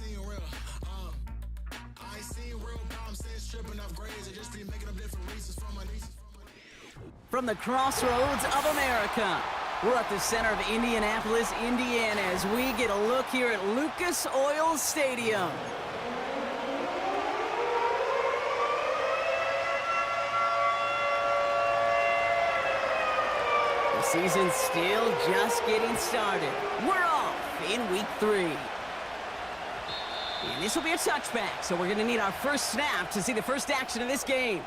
seen real. I ain't seen real problems since tripping off grades. I just be making up different reasons for my nieces. From the crossroads of America, we're at the center of Indianapolis, Indiana, as we get a look here at Lucas Oil Stadium. The season's still just getting started. We're off in week 3. And this will be a touchback, so we're going to need our first snap to see the first action of this game.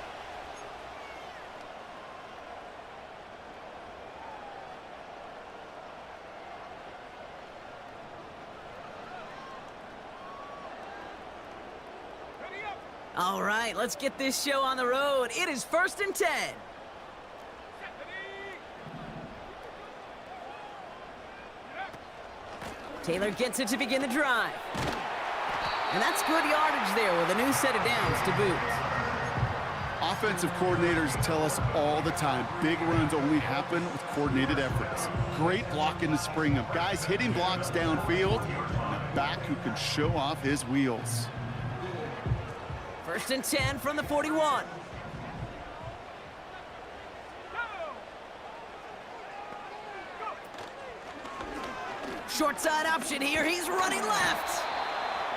All right, let's get this show on the road. It is 1st and 10. Taylor gets it to begin the drive. And that's good yardage there with a new set of downs to boot. Offensive coordinators tell us all the time, big runs only happen with coordinated efforts. Great block in the spring of guys hitting blocks downfield, and a back who can show off his wheels. 1st and 10 from the 41. Short side option here. He's running left.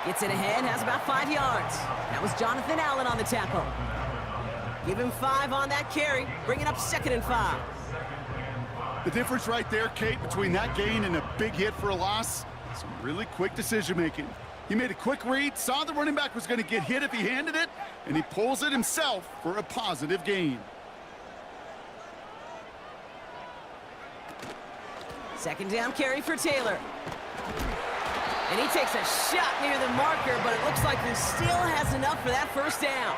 Gets it ahead, has about 5 yards. That was Jonathan Allen on the tackle. Give him 5 on that carry. Bring it up 2nd and 5. The difference right there, Kate, between that gain and a big hit for a loss, some really quick decision-making. He made a quick read, saw the running back was going to get hit if he handed it, and he pulls it himself for a positive gain. 2nd down carry for Taylor. And he takes a shot near the marker, but it looks like he still has enough for that 1st down.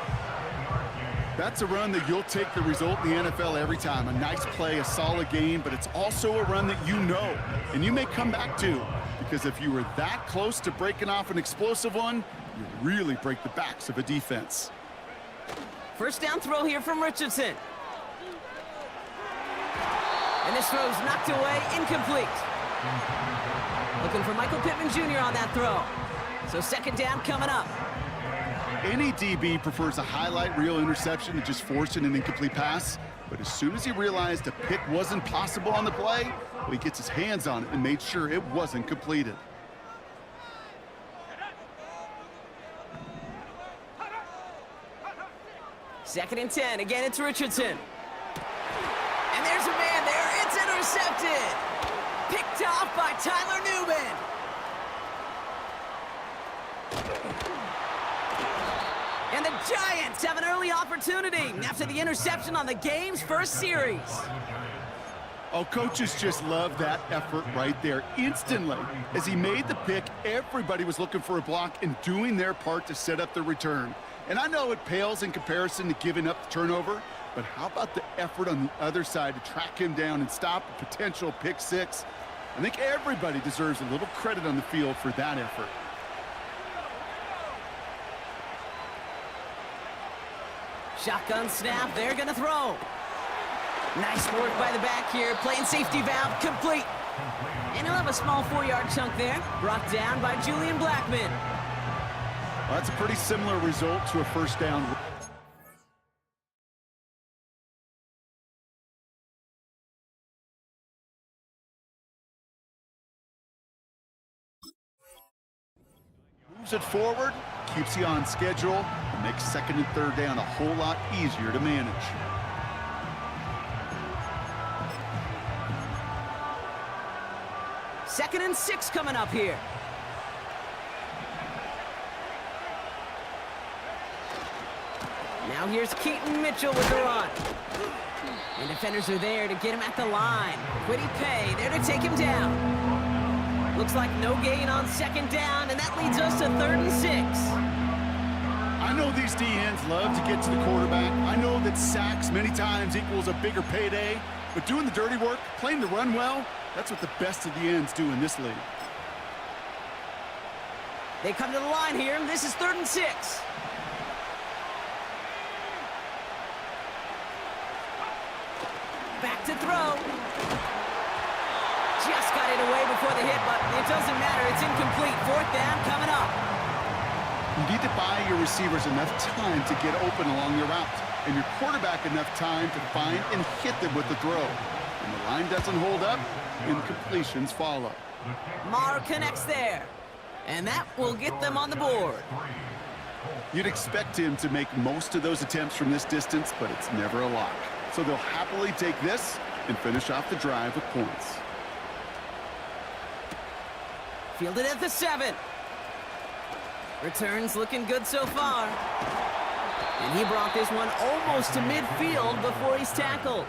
That's a run that you'll take the result in the NFL every time. A nice play, a solid game, but it's also a run that you know, and you may come back to. Because if you were that close to breaking off an explosive one, you really break the backs of a defense. 1st down throw here from Richardson. And this throw's knocked away, incomplete. Looking for Michael Pittman Jr. on that throw. So 2nd down coming up. Any DB prefers a highlight reel interception to just forcing an incomplete pass. But as soon as he realized a pick wasn't possible on the play, well, he gets his hands on it and made sure it wasn't completed. Second and 10. Again, it's Richardson. And there's a man there. It's intercepted. Picked off by Tyler Newman. And the Giants have an early opportunity after the interception on the game's first series. Oh, coaches just love that effort right there. Instantly, as he made the pick, everybody was looking for a block and doing their part to set up the return. And I know it pales in comparison to giving up the turnover, but how about the effort on the other side to track him down and stop a potential pick 6? I think everybody deserves a little credit on the field for that effort. Shotgun snap, they're gonna throw. Nice work by the back here, playing safety valve, complete. And he'll have a small 4-yard chunk there, brought down by Julian Blackman. Well, that's a pretty similar result to a 1st down. Moves it forward, keeps you on schedule, and makes 2nd and 3rd down a whole lot easier to manage. Second and 6 coming up here. Now here's Keaton Mitchell with the run. And defenders are there to get him at the line. Quiddy Pay there to take him down. Looks like no gain on 2nd down, and that leads us to 3rd and 6. I know these DNs love to get to the quarterback. I know that sacks many times equals a bigger payday, but doing the dirty work, playing the run well, that's what the best of the ends do in this league. They come to the line here, and this is 3rd and 6. Back to throw. Just got it away before the hit, but it doesn't matter. It's incomplete. 4th down coming up. You need to buy your receivers enough time to get open along your route, and your quarterback enough time to find and hit them with the throw. When the line doesn't hold up, incompletions follow. Maher connects there, and that will get them on the board. You'd expect him to make most of those attempts from this distance, but it's never a lock. So they'll happily take this and finish off the drive with points. Fielded at the 7. Returns looking good so far. And he brought this one almost to midfield before he's tackled.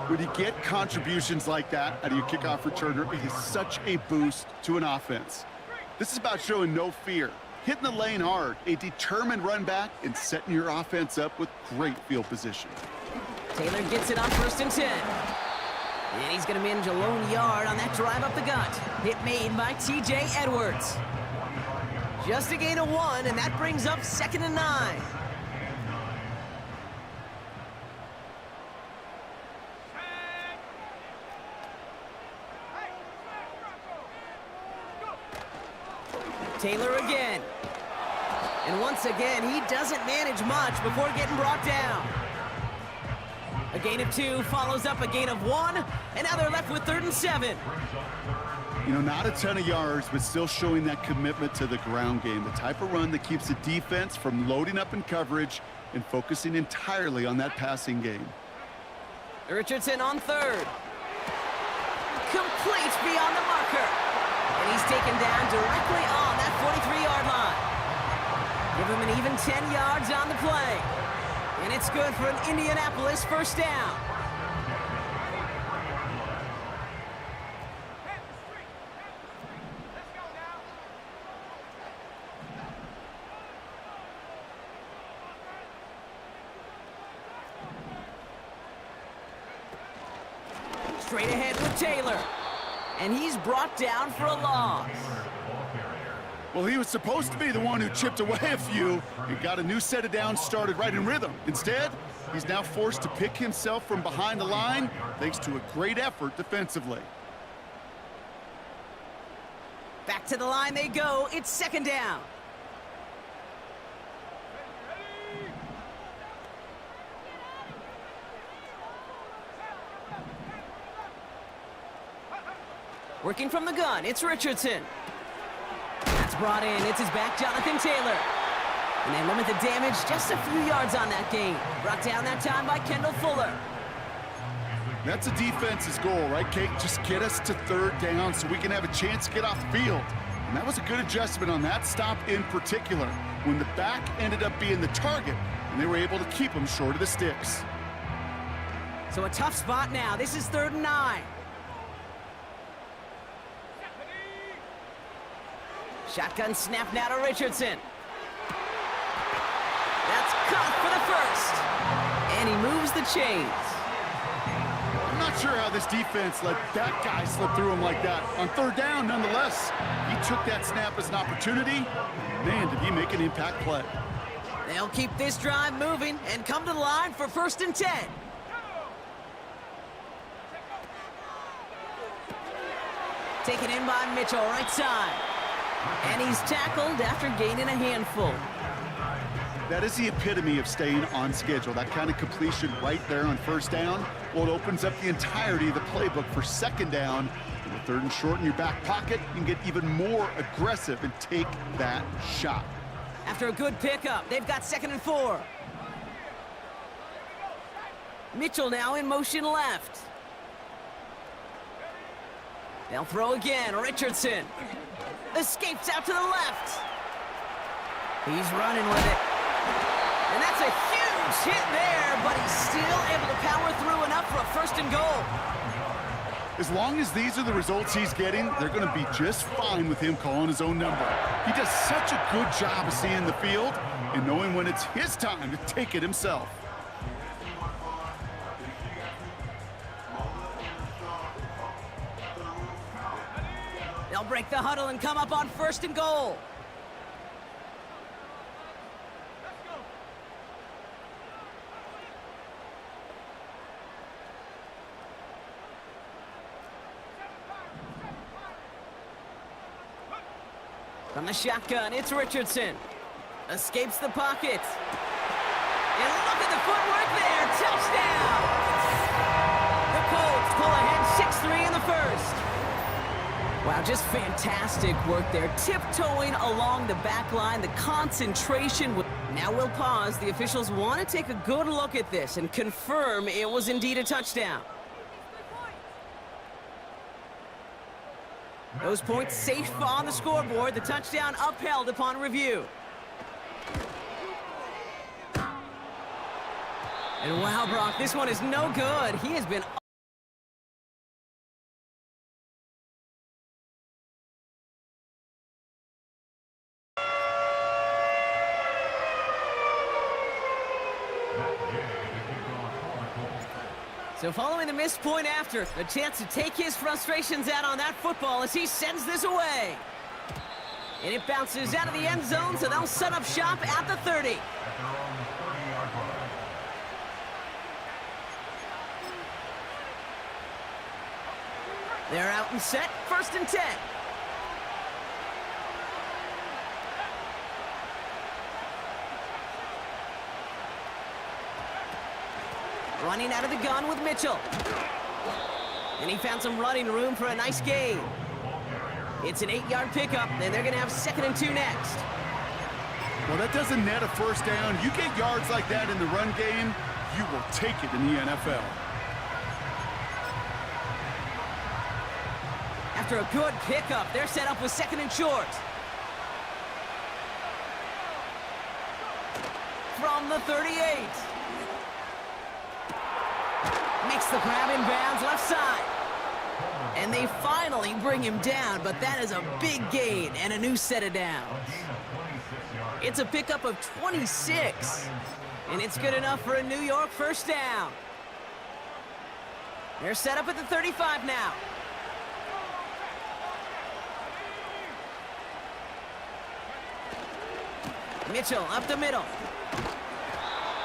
When you get contributions like that out of your kickoff returner, it is such a boost to an offense. This is about showing no fear, hitting the lane hard, a determined run back, and setting your offense up with great field position. Taylor gets it on 1st and 10. And he's going to manage a lone yard on that drive up the gut. Hit made by T.J. Edwards. Just a gain of 1, and that brings up 2nd and 9. Taylor again. And once again, he doesn't manage much before getting brought down. A gain of 2 follows up a gain of 1, and now they're left with 3rd and 7. You know, not a ton of yards, but still showing that commitment to the ground game, the type of run that keeps the defense from loading up in coverage and focusing entirely on that passing game. Richardson on 3rd. Complete beyond the marker. And he's taken down directly on that 43-yard line. Give him an even 10 yards on the play. And it's good for an Indianapolis 1st down. Straight ahead with Taylor. And he's brought down for a loss. Well, he was supposed to be the one who chipped away a few and got a new set of downs started right in rhythm. Instead, he's now forced to pick himself from behind the line thanks to a great effort defensively. Back to the line they go. It's 2nd down. Working from the gun, it's Richardson. That's brought in. It's his back, Jonathan Taylor. And they limit the damage, just a few yards on that gain. Brought down that time by Kendall Fuller. That's a defense's goal, right, Kate? Just get us to 3rd down so we can have a chance to get off the field. And that was a good adjustment on that stop in particular, when the back ended up being the target, and they were able to keep him short of the sticks. So a tough spot now. This is 3rd and 9. Shotgun snap now to Richardson. That's caught for the 1st. And he moves the chains. I'm not sure how this defense let that guy slip through him like that. On 3rd down, nonetheless, he took that snap as an opportunity. Man, did he make an impact play. They'll keep this drive moving and come to the line for 1st and 10. Taken in by Mitchell, right side. And he's tackled after gaining a handful. That is the epitome of staying on schedule. That kind of completion right there on 1st down. Well, it opens up the entirety of the playbook for 2nd down. And with 3rd and short in your back pocket, you can get even more aggressive and take that shot. After a good pickup, they've got 2nd and 4. Mitchell now in motion left. They'll throw again. Richardson escapes out to the left. He's running with it. And that's a huge hit there, but he's still able to power through enough for a 1st and goal. As long as these are the results he's getting, they're going to be just fine with him calling his own number. He does such a good job of seeing the field and knowing when it's his time to take it himself. They'll break the huddle and come up on 1st and goal. From the shotgun, it's Richardson. Escapes the pocket. And look at the footwork there. Touchdown! The Colts pull ahead 6-3 in the first. Wow, just fantastic work there. Tiptoeing along the back line, the concentration. Now we'll pause. The officials want to take a good look at this and confirm it was indeed a touchdown. Those points safe on the scoreboard. The touchdown upheld upon review. And wow, Brock, this one is no good. He has been... So following the missed point after, a chance to take his frustrations out on that football as he sends this away. And it bounces out of the end zone, so they'll set up shop at the 30. They're out and set, 1st and 10. Running out of the gun with Mitchell. And he found some running room for a nice gain. It's an 8-yard pickup, and they're going to have 2nd and 2 next. Well, that doesn't net a first down. You get yards like that in the run game, you will take it in the NFL. After a good pickup, they're set up with 2nd and short. From the 38. Makes the grab in bounds left side. And they finally bring him down, but that is a big gain and a new set of downs. It's a pickup of 26. And it's good enough for a New York first down. They're set up at the 35 now. Mitchell up the middle.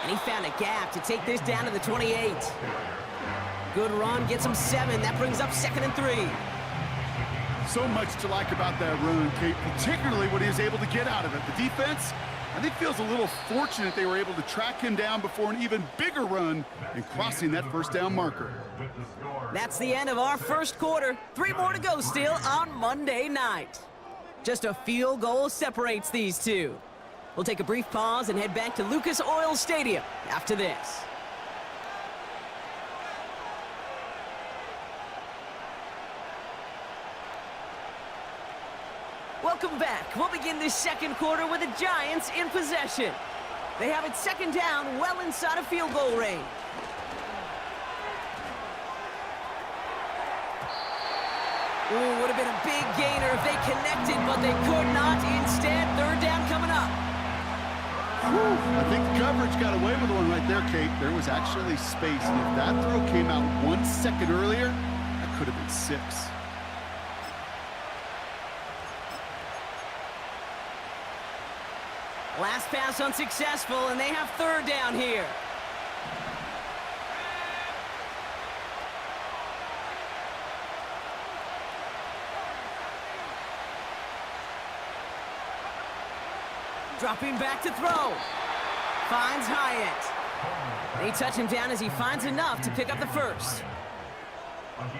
And he found a gap to take this down to the 28. Good run, gets him 7. That brings up 2nd and 3. So much to like about that run, Kate, particularly what he was able to get out of it. The defense, I think, feels a little fortunate they were able to track him down before an even bigger run and crossing that first down marker. That's the end of our first quarter. 3 more to go still on Monday night. Just a field goal separates these two. We'll take a brief pause and head back to Lucas Oil Stadium after this. Welcome back. We'll begin this second quarter with the Giants in possession. They have it 2nd down, well inside of field goal range. Ooh, would have been a big gainer if they connected, but they could not. Instead, 3rd down coming up. I think the coverage got away with one right there, Kate. There was actually space, and if that throw came out 1 second earlier, that could have been 6. Last pass unsuccessful, and they have 3rd down here. Dropping back to throw. Finds Hyatt. They touch him down as he finds enough to pick up the first.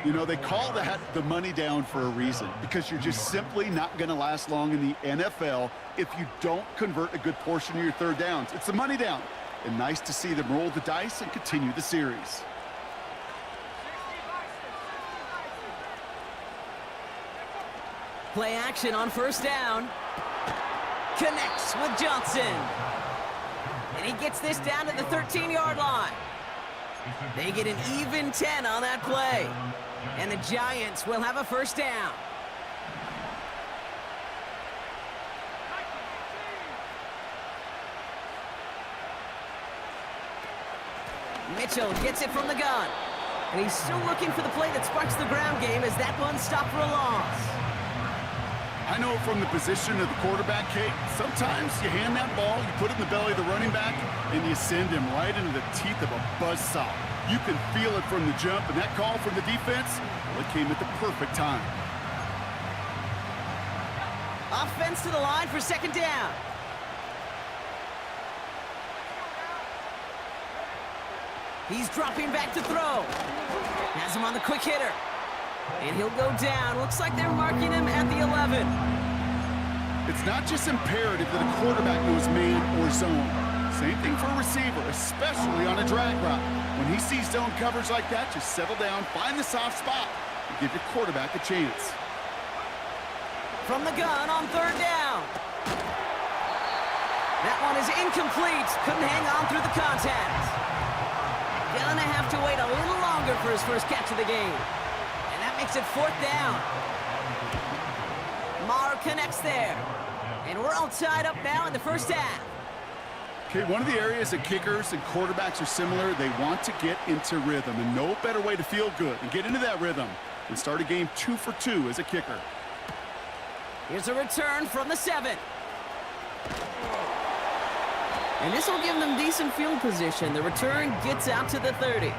You know, they call that the money down for a reason, because you're just simply not going to last long in the NFL if you don't convert a good portion of your 3rd downs. It's the money down. And nice to see them roll the dice and continue the series. Play action on 1st down. Connects with Johnson. And he gets this down to the 13-yard line. They get an even 10 on that play. And the Giants will have a 1st down. Mitchell gets it from the gun. And he's still looking for the play that sparks the ground game as that one stopped for a loss. I know from the position of the quarterback, Kate, sometimes you hand that ball, you put it in the belly of the running back, and you send him right into the teeth of a buzzsaw. You can feel it from the jump, and that call from the defense, well, it came at the perfect time. Offense to the line for second down. He's dropping back to throw. Has him on the quick hitter. And he'll go down. Looks like they're marking him at the 11. It's not just imperative that a quarterback knows man or zone. Same thing for a receiver, especially on a drag route. When he sees zone coverage like that, just settle down, find the soft spot, and give your quarterback a chance. From the gun on third down. That one is incomplete. Couldn't hang on through the contact. Gonna have to wait a little longer for his first catch of the game. And that makes it fourth down. Maher connects there. And we're all tied up now in the first half. Okay, one of the areas that kickers and quarterbacks are similar, they want to get into rhythm. And no better way to feel good and get into that rhythm than start a game 2 for 2 as a kicker. Here's a return from the 7. And this will give them decent field position. The return gets out to the 30.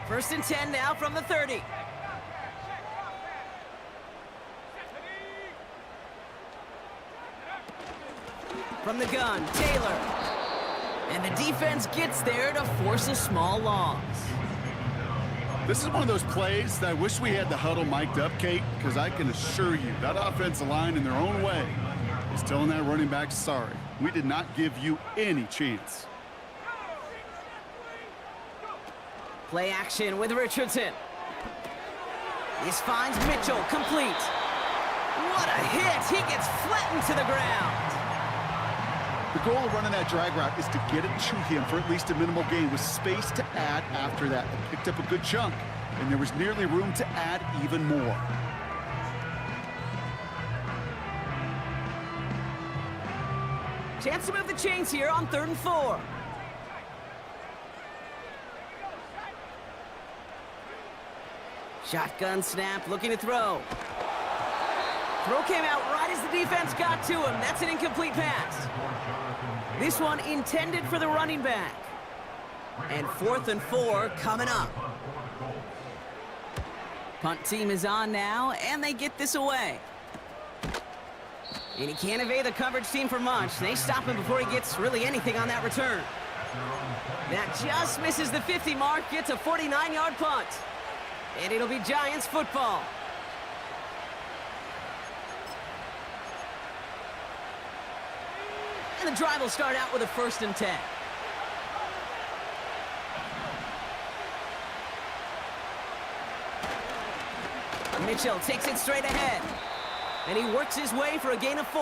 First and 10 now from the 30. From the gun, Taylor. And the defense gets there to force a small loss. This is one of those plays that I wish we had the huddle mic'd up, Kate, because I can assure you that offensive line in their own way is telling that running back, sorry, we did not give you any chance. Play action with Richardson. This finds Mitchell, complete. What a hit! He gets flattened to the ground. The goal of running that drag route is to get it to him for at least a minimal gain with space to add after that. They picked up a good chunk, and there was nearly room to add even more. Chance to move the chains here on 3rd and 4. Shotgun snap, looking to throw. Throw came out right as the defense got to him. That's an incomplete pass. This one intended for the running back. And 4th and 4 coming up. Punt team is on now, and they get this away. And he can't evade the coverage team for much. They stop him before he gets really anything on that return. That just misses the 50 mark, gets a 49-yard punt. And it'll be Giants football. And the drive will start out with a 1st and 10. Mitchell takes it straight ahead. And he works his way for a gain of 4.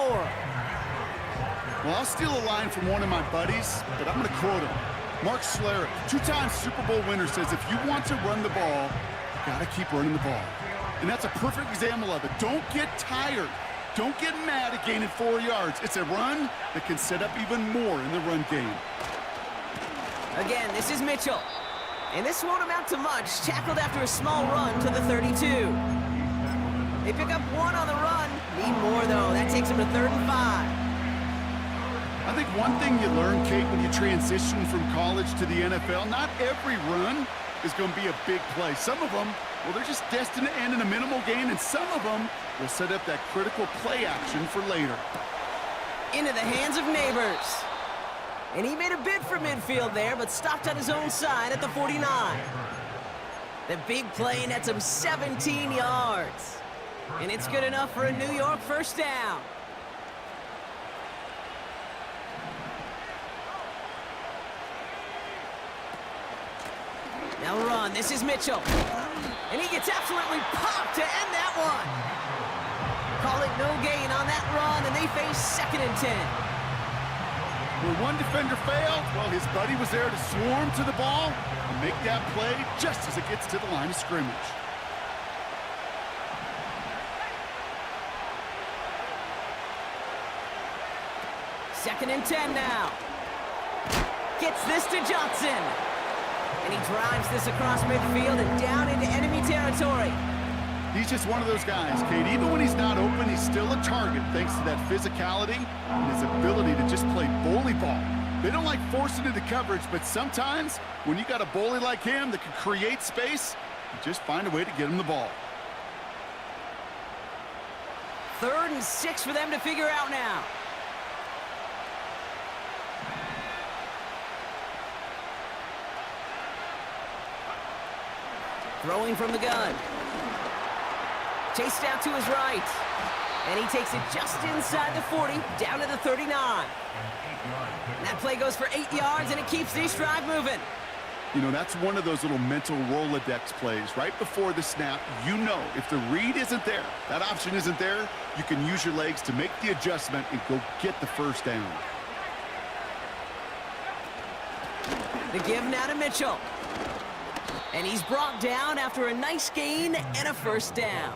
Well, I'll steal a line from one of my buddies, but I'm going to quote him. Mark Schlereth, 2-time Super Bowl winner, says if you want to run the ball, you got to keep running the ball. And that's a perfect example of it. Don't get tired. Don't get mad at gaining 4 yards. It's a run that can set up even more in the run game. Again, this is Mitchell. And this won't amount to much. Tackled after a small run to the 32. They pick up 1 on the run. Need more, though. That takes them to 3rd and 5. I think one thing you learn, Kate, when you transition from college to the NFL, not every run is going to be a big play. Some of them, well, they're just destined to end in a minimal gain, and some of them will set up that critical play action for later. Into the hands of Neighbors. And he made a bid for midfield there, but stopped on his own side at the 49. The big play nets him 17 yards. And it's good enough for a New York first down. Now run, this is Mitchell. And he gets absolutely popped to end that one. Call it no gain on that run, and they face 2nd and 10. Where one defender failed, well, his buddy was there to swarm to the ball and make that play just as it gets to the line of scrimmage. Second and 10 now. Gets this to Johnson. And he drives this across midfield and down into enemy territory. He's just one of those guys, Kate. Even when he's not open, he's still a target thanks to that physicality and his ability to just play bully ball. They don't like forcing into coverage, but sometimes when you got a bully like him that can create space, you just find a way to get him the ball. 3rd and 6 for them to figure out now. Throwing from the gun. Chased out to his right. And he takes it just inside the 40, down to the 39. That play goes for 8 yards, and it keeps this drive moving. You know, that's one of those little mental Rolodex plays. Right before the snap, you know if the read isn't there, that option isn't there, you can use your legs to make the adjustment and go get the first down. The give now to Mitchell. And he's brought down after a nice gain and a first down.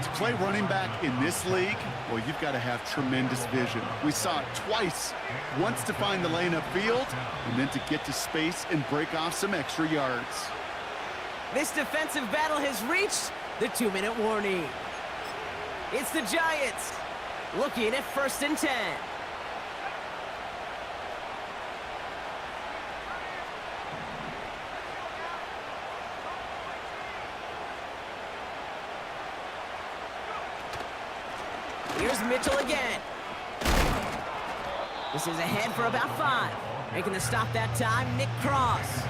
To play running back in this league, well, you've got to have tremendous vision. We saw it twice. Once to find the lane upfield, and then to get to space and break off some extra yards. This defensive battle has reached the 2-minute warning. It's the Giants looking at 1st and 10. Here's Mitchell again. This is ahead for about 5. Making the stop that time, Nick Cross.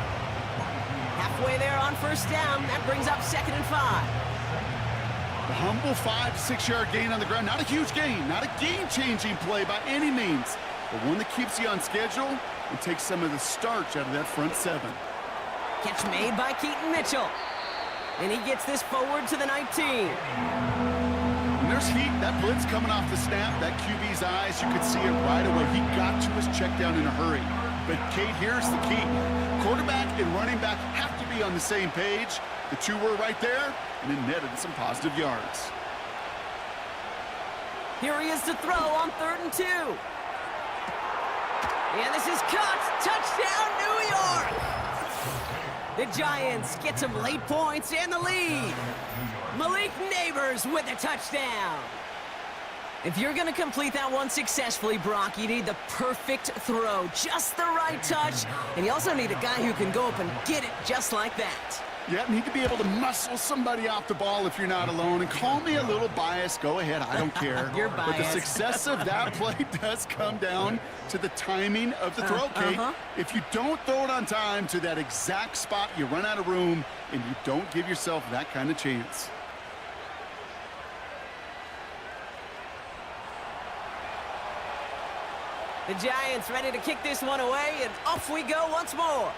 Halfway there on 1st down. That brings up 2nd and 5. A humble 5 to 6 yard gain on the ground. Not a huge gain, not a game-changing play by any means, but one that keeps you on schedule and takes some of the starch out of that front 7. Catch made by Keaton Mitchell. And he gets this forward to the 19. There's heat. That blitz coming off the snap, that QB's eyes, you could see it right away. He got to his check down in a hurry. But, Kate, here's the key. Quarterback and running back have to be on the same page. The two were right there, and it netted some positive yards. Here he is to throw on 3rd and 2. And this is caught. Touchdown, New York! The Giants get some late points and the lead. Malik Neighbors with a touchdown. If you're going to complete that one successfully, Brock, you need the perfect throw, just the right touch, and you also need a guy who can go up and get it just like that. Yeah, need to be able to muscle somebody off the ball if you're not alone. And call me a little biased. Go ahead. I don't care. You're biased. But the success of that play does come down to the timing of the throw, Kate. If you don't throw it on time to that exact spot, you run out of room, and you don't give yourself that kind of chance. The Giants ready to kick this one away, and off we go once more.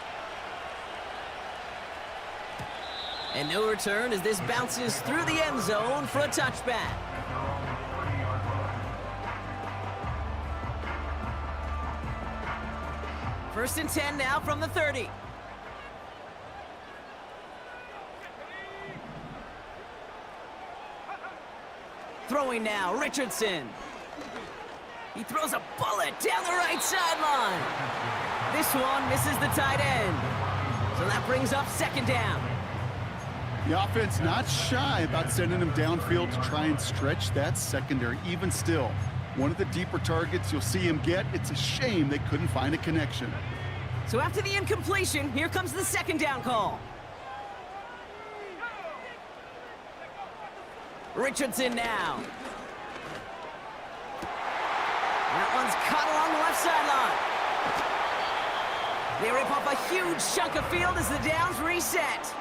And no return as this bounces through the end zone for a touchback. First and 10 now from the 30. Throwing now, Richardson. He throws a bullet down the right sideline. This one misses the tight end. So that brings up 2nd down. The offense not shy about sending him downfield to try and stretch that secondary. Even still, one of the deeper targets you'll see him get. It's a shame they couldn't find a connection. So after the incompletion, here comes the 2nd down call. Richardson now. That one's caught along the left sideline. They rip off a huge chunk of field as the downs reset.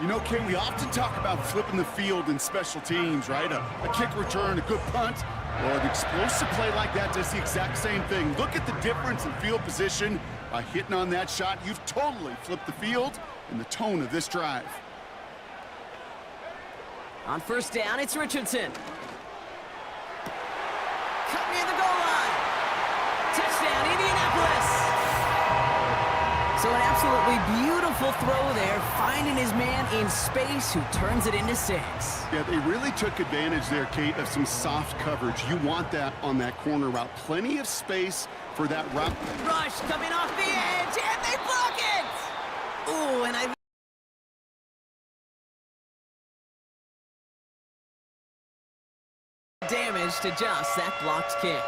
You know, Kate, we often talk about flipping the field in special teams, right? A kick return, a good punt, or an explosive play like that does the exact same thing. Look at the difference in field position. By hitting on that shot, you've totally flipped the field and the tone of this drive. On 1st down, it's Richardson. Cut near the goal line. Touchdown, Indianapolis. So an absolutely beautiful throw there, finding his man in space who turns it into 6. Yeah, they really took advantage there, Kate, of some soft coverage. You want that on that corner route. Plenty of space for that route. Rush coming off the edge, and they block it! Ooh, and I Damage to just that blocked kick.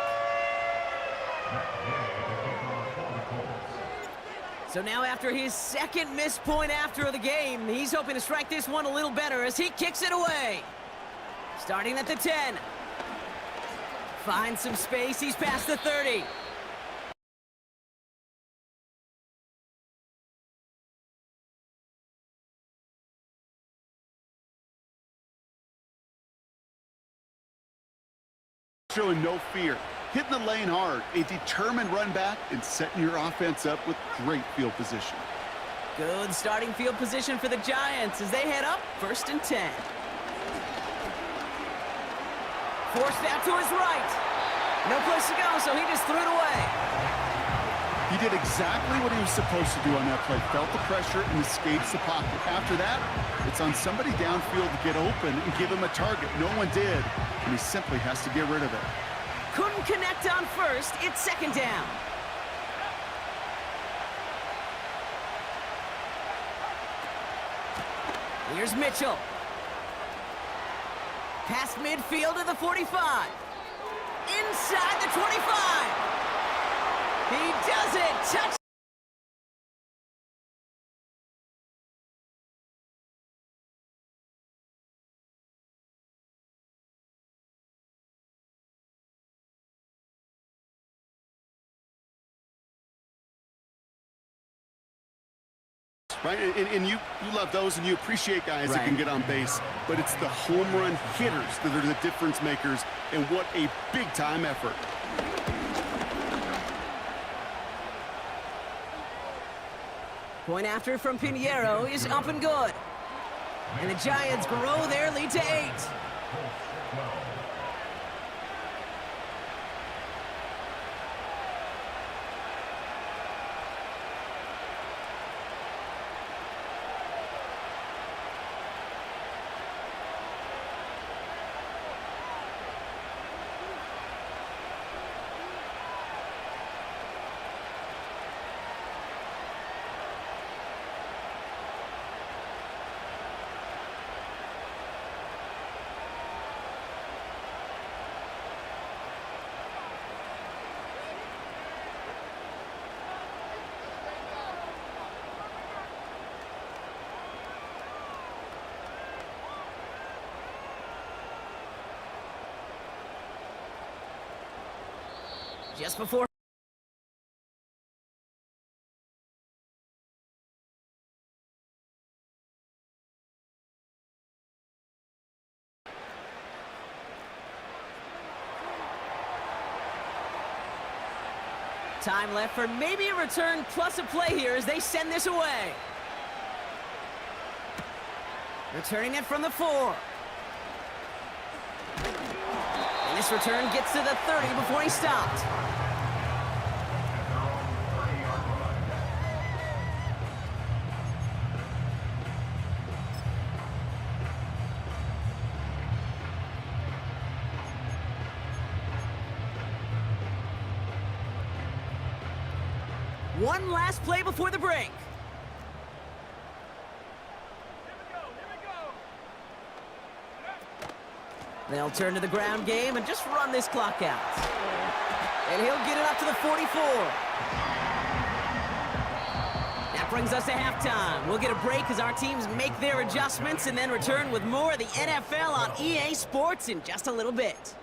So now after his second missed point after the game, he's hoping to strike this one a little better as he kicks it away. Starting at the 10. Finds some space, he's past the 30. Showing no fear, hitting the lane hard, a determined run back, and setting your offense up with great field position. Good starting field position for the Giants as they head up 1st and 10. Forced out to his right. No place to go, so he just threw it away. He did exactly what he was supposed to do on that play. Felt the pressure and escapes the pocket. After that, it's on somebody downfield to get open and give him a target. No one did, and he simply has to get rid of it. Couldn't connect on first. It's 2nd down. Here's Mitchell. Past midfield to the 45. Inside the 25. He does it. Touch. Right, and you love those, and you appreciate guys that can get on base, but it's the home run hitters that are the difference makers, and what a big-time effort. Point after from Pinheiro is up and good. And the Giants grow their lead to 8. Just before time left for maybe a return plus a play here as they send this away. Returning it from the 4. And this return gets to the 30 before he stopped. One last play before the break. They'll turn to the ground game and just run this clock out. And he'll get it up to the 44. That brings us to halftime. We'll get a break as our teams make their adjustments and then return with more of the NFL on EA Sports in just a little bit.